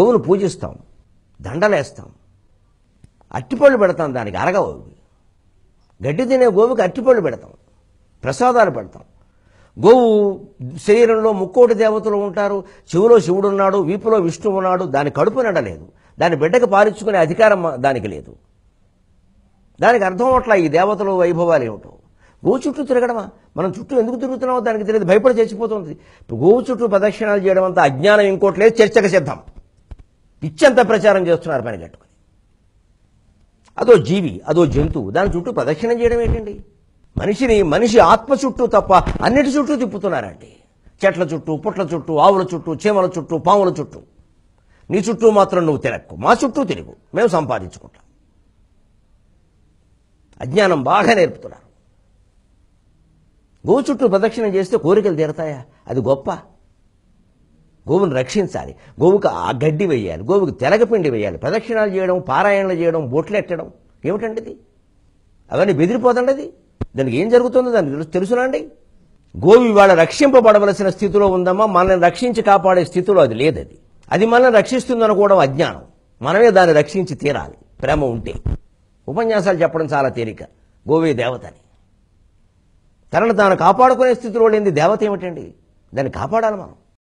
గోవును పూజిస్తాం, దండలేస్తాం, అట్టిపళ్ళు పెడతాం, దానికి అరగవు. గడ్డి తినే గోవుకి అట్టిపళ్ళు పెడతాం, ప్రసాదాలు పెడతాం. గోవు శరీరంలో ముక్కోటి దేవతలు ఉంటారు, చెవులో శివుడు ఉన్నాడు, వీపులో విష్ణువు ఉన్నాడు. దాని కడుపు నిండలేదు, దాని బిడ్డకు పాలించుకునే అధికారం దానికి లేదు. దానికి అర్థం అట్లా ఈ దేవతలు వైభవాలు ఏమిటో. గోవు చుట్టూ తిరగడమా? మనం చుట్టూ ఎందుకు తిరుగుతున్నామో దానికి తెలియదు, భయపడి చచ్చిపోతుంది. గోవు చుట్టూ ప్రదక్షిణాలు చేయడం అంతా అజ్ఞానం, ఇంకోటి లేదు, చర్చకు సిద్ధం. పిచ్చంతా ప్రచారం చేస్తున్నారు పని కట్టుకుని. అదో జీవి, అదో జంతువు, దాని చుట్టూ ప్రదక్షిణం చేయడం ఏంటండి? మనిషి ఆత్మ చుట్టూ తప్ప అన్నిటి చుట్టూ తిప్పుతున్నారండి. చెట్ల చుట్టూ, పుట్ల చుట్టూ, ఆవుల చుట్టూ, చీమల చుట్టూ, పాముల చుట్టూ. నీ చుట్టూ మాత్రం నువ్వు తిరక్కు, మా చుట్టూ తిరుగు, మేము సంపాదించుకుంటాం. అజ్ఞానం బాగా నేర్పుతున్నారు. గోవు చుట్టూ ప్రదక్షిణం చేస్తే కోరికలు తీరతాయా? అది గొప్ప. గోవును రక్షించాలి, గోవుకు ఆ గడ్డి వేయాలి, గోవుకు తెలగపిండి వేయాలి, ప్రదక్షిణాలు చేయడం, పారాయణలు చేయడం, బొట్లెట్టడం ఏమిటండి ఇది? అవన్నీ బెదిరిపోతండి. అది దానికి ఏం జరుగుతుందో దానికి తెలుసునండి. గోవు ఇవాళ రక్షింపబడవలసిన స్థితిలో ఉందమ్మా, మనల్ని రక్షించి కాపాడే స్థితిలో అది లేదు. అది మనల్ని రక్షిస్తుందనుకోవడం అజ్ఞానం. మనమే దాన్ని రక్షించి తీరాలి, ప్రేమ ఉంటే. ఉపన్యాసాలు చెప్పడం చాలా తేలిక, గోవే దేవతని. తనను తాను కాపాడుకునే స్థితిలో లేని దేవత ఏమిటండి? దాన్ని కాపాడాలి మనం.